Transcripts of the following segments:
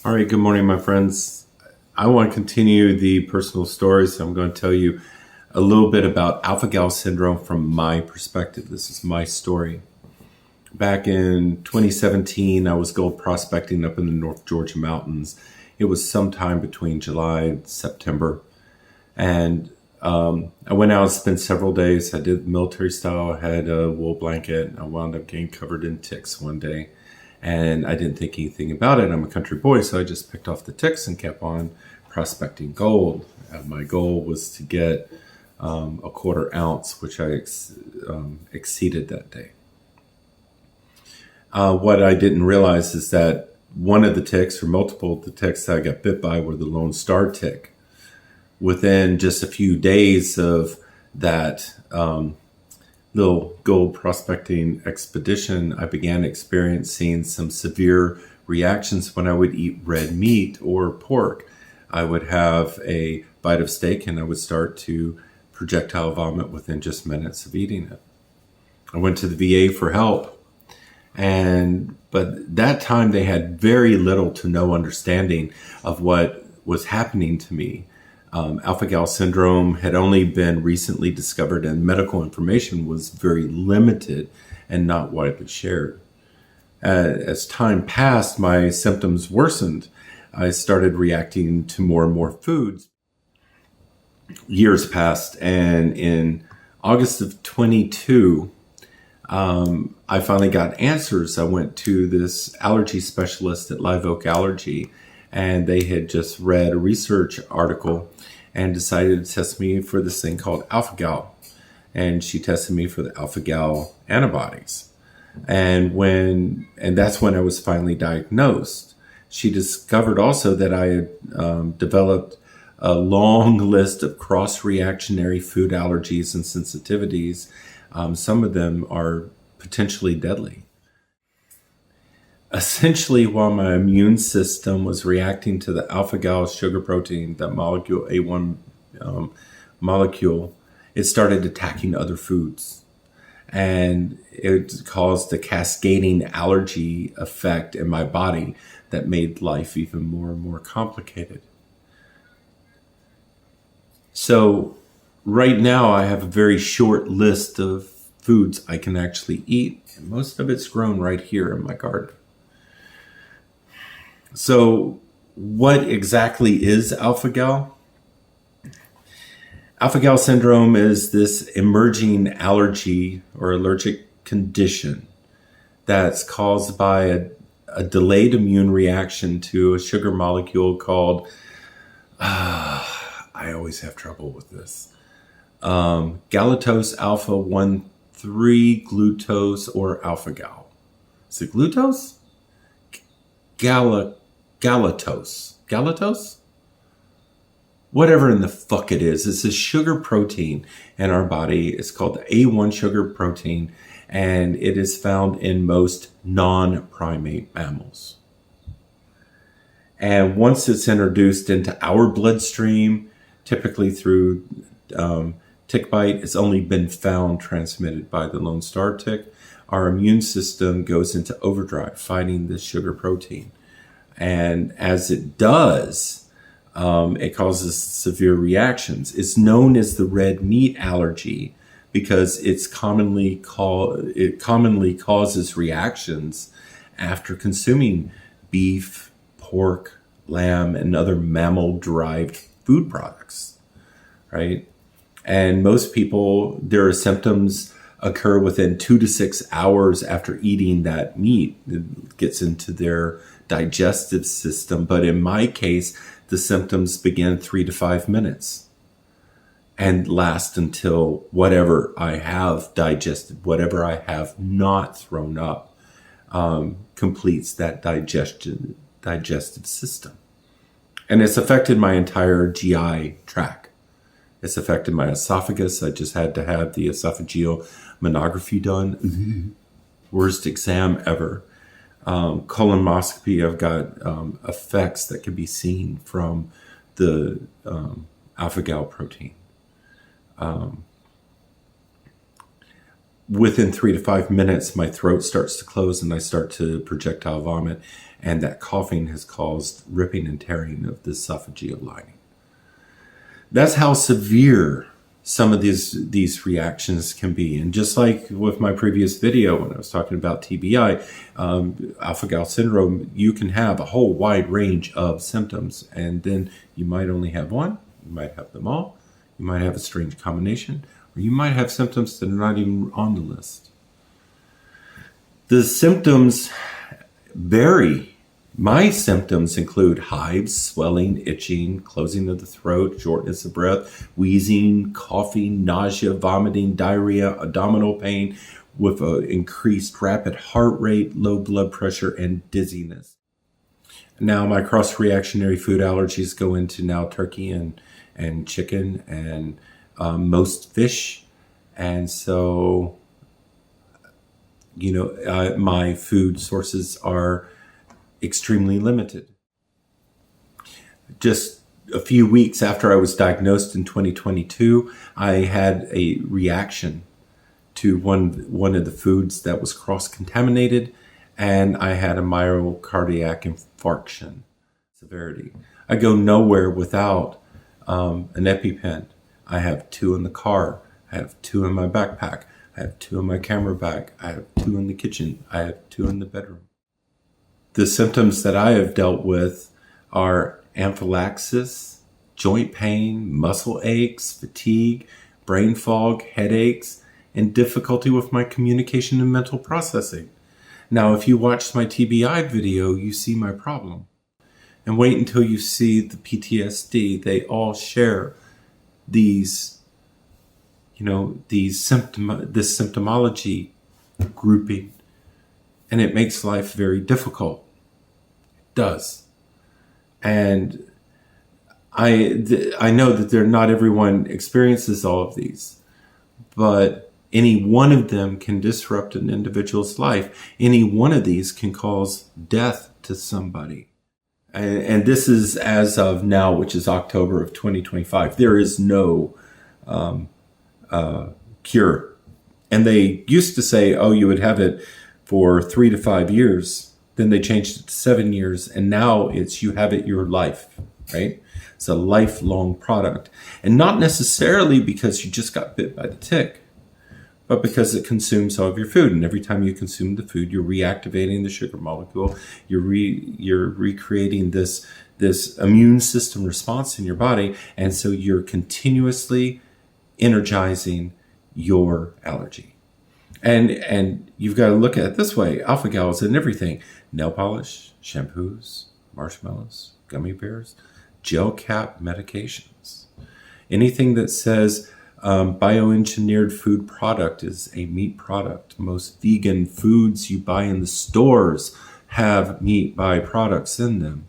All right, good morning, my friends. I want to continue the personal story, so I'm going to tell you a little bit about alpha gal syndrome from my perspective. This is my story. Back in 2017, I was gold prospecting up in the North Georgia mountains. It was sometime between July and September. And I went out and spent several days. I did military style. I had a wool blanket. I wound up getting covered in ticks one day. And I didn't think anything about it. I'm a country boy, so I just picked off the ticks and kept on prospecting gold. My goal was to get a quarter ounce, which I exceeded that day. What I didn't realize is that one of the ticks, or multiple of the ticks that I got bit by, were the Lone Star tick. Within just a few days of that little gold prospecting expedition, I began experiencing some severe reactions when I would eat red meat or pork. I would have a bite of steak and I would start to projectile vomit within just minutes of eating it. I went to the VA for help, but that time they had very little to no understanding of what was happening to me. Alpha gal syndrome had only been recently discovered, and medical information was very limited and not widely shared. As time passed, my symptoms worsened. I started reacting to more and more foods. Years passed, and in August of 22, I finally got answers. I went to this allergy specialist at Live Oak Allergy, and they had just read a research article and decided to test me for this thing called alpha gal. And she tested me for the alpha gal antibodies. And that's when I was finally diagnosed. She discovered also that I had developed a long list of cross-reactionary food allergies and sensitivities. Some of them are potentially deadly. Essentially, while my immune system was reacting to the alpha gal sugar protein, that molecule, A1 molecule, it started attacking other foods. And it caused a cascading allergy effect in my body that made life even more and more complicated. So right now I have a very short list of foods I can actually eat, and most of it's grown right here in my garden. So what exactly is alpha gal? Alpha gal syndrome is this emerging allergy or allergic condition that's caused by a delayed immune reaction to a sugar molecule called, I always have trouble with this, galactose alpha 1,3 glucose or alpha gal. Is it glucose? Galactose? Whatever in the fuck it is. It's a sugar protein in our body. It's called the A1 sugar protein, and it is found in most non-primate mammals. And once it's introduced into our bloodstream, typically through tick bite, it's only been found transmitted by the Lone Star tick. Our immune system goes into overdrive fighting this sugar protein. And as it does, it causes severe reactions. It's known as the red meat allergy because it commonly causes reactions after consuming beef, pork, lamb, and other mammal-derived food products, right? And most people, their symptoms occur within 2 to 6 hours after eating that meat. It gets into their digestive system. But in my case, the symptoms begin 3 to 5 minutes and last until whatever I have digested, whatever I have not thrown up, completes that digestive system. And it's affected my entire GI tract. It's affected my esophagus. I just had to have the esophageal monography done. Worst exam ever. Colonoscopy, I've got effects that can be seen from the alpha gal protein. within 3 to 5 minutes, my throat starts to close and I start to projectile vomit. And that coughing has caused ripping and tearing of the esophageal lining. That's how severe some of these reactions can be. And just like with my previous video when I was talking about TBI, alpha-gal syndrome, you can have a whole wide range of symptoms. And then you might only have one, you might have them all, you might have a strange combination, or you might have symptoms that are not even on the list. The symptoms vary. My symptoms include hives, swelling, itching, closing of the throat, shortness of breath, wheezing, coughing, nausea, vomiting, diarrhea, abdominal pain with an increased rapid heart rate, low blood pressure, and dizziness. Now my cross-reactionary food allergies go into now turkey and chicken and most fish. And so, my food sources are extremely limited. Just a few weeks after I was diagnosed in 2022, I had a reaction to one of the foods that was cross-contaminated, and I had a myocardiac infarction severity. I go nowhere without an EpiPen. I have 2 in the car. I have 2 in my backpack. I have 2 in my camera bag. I have 2 in the kitchen. I have 2 in the bedroom. The symptoms that I have dealt with are anaphylaxis, joint pain, muscle aches, fatigue, brain fog, headaches, and difficulty with my communication and mental processing. Now, if you watched my TBI video, you see my problem. And wait until you see the PTSD. They all share this symptomology grouping, and it makes life very difficult. It does. And I know that not everyone experiences all of these, but any one of them can disrupt an individual's life. Any one of these can cause death to somebody. And this is as of now, which is October of 2025. There is no cure. And they used to say, oh, you would have it for 3 to 5 years. Then they changed it to 7 years. And now it's you have it your life, right? It's a lifelong product. And not necessarily because you just got bit by the tick, but because it consumes all of your food. And every time you consume the food, you're reactivating the sugar molecule. You're recreating this immune system response in your body. And so you're continuously energizing your allergy. And you've got to look at it this way. Alpha-gal is in everything. Nail polish, shampoos, marshmallows, gummy bears, gel cap medications. Anything that says bioengineered food product is a meat product. Most vegan foods you buy in the stores have meat byproducts in them.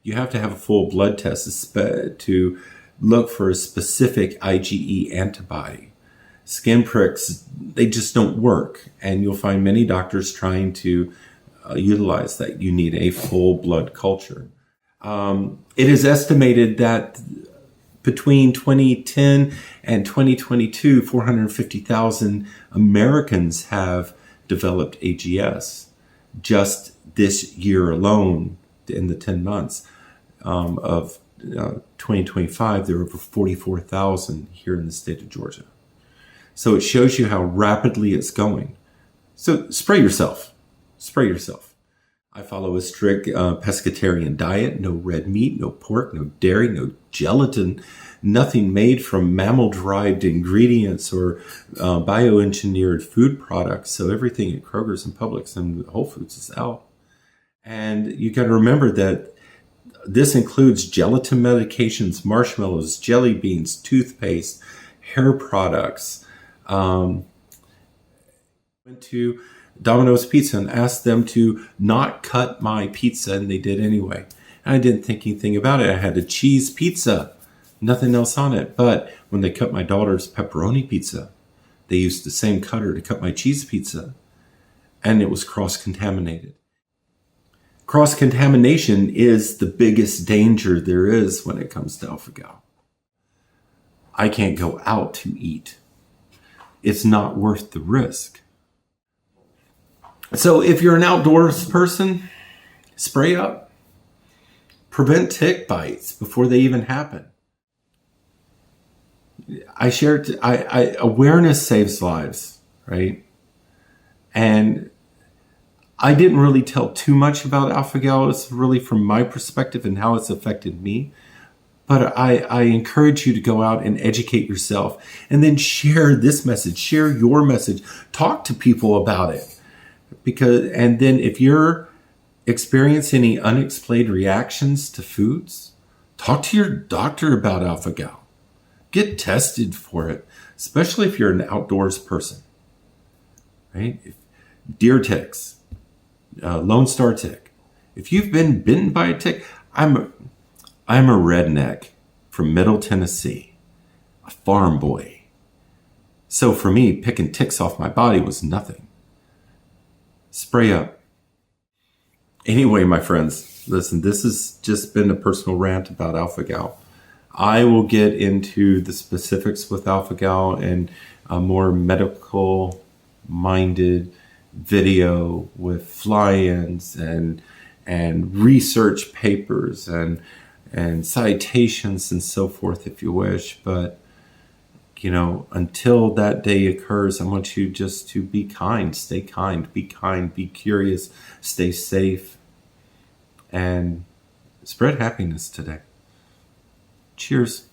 You have to have a full blood test to look for a specific IgE antibody. Skin pricks, they just don't work. And you'll find many doctors trying to utilize that. You need a full blood culture. It is estimated that between 2010 and 2022, 450,000 Americans have developed AGS. Just this year alone, in the 10 months of 2025, there are over 44,000 here in the state of Georgia. So it shows you how rapidly it's going. So spray yourself. Spray yourself. I follow a strict pescatarian diet. No red meat, no pork, no dairy, no gelatin, nothing made from mammal-derived ingredients or bioengineered food products. So everything at Kroger's and Publix and Whole Foods is out. And you got to remember that this includes gelatin medications, marshmallows, jelly beans, toothpaste, hair products. Went to Domino's Pizza and asked them to not cut my pizza, and they did anyway. And I didn't think anything about it. I had a cheese pizza, nothing else on it. But when they cut my daughter's pepperoni pizza, they used the same cutter to cut my cheese pizza, and it was cross-contaminated. Cross-contamination is the biggest danger there is when it comes to alpha-gal. I can't go out to eat. it's not worth the risk. So if you're an outdoors person, spray up. Prevent tick bites before they even happen. I shared, awareness saves lives, right? And I didn't really tell too much about alpha-gal. It's really from my perspective and how it's affected me. But I encourage you to go out and educate yourself and then share this message, share your message, talk to people about it. And then if you're experiencing any unexplained reactions to foods, talk to your doctor about alpha-gal. Get tested for it, especially if you're an outdoors person, right? Deer ticks, Lone Star tick. If you've been bitten by a tick, I'm a redneck from Middle Tennessee, a farm boy. So for me, picking ticks off my body was nothing. Spray up. Anyway, my friends, listen, this has just been a personal rant about alpha-gal. I will get into the specifics with alpha-gal in a more medical-minded video with fly-ins and research papers and citations and so forth, if you wish. But, until that day occurs, I want you just to be kind, be curious, stay safe, and spread happiness today. Cheers.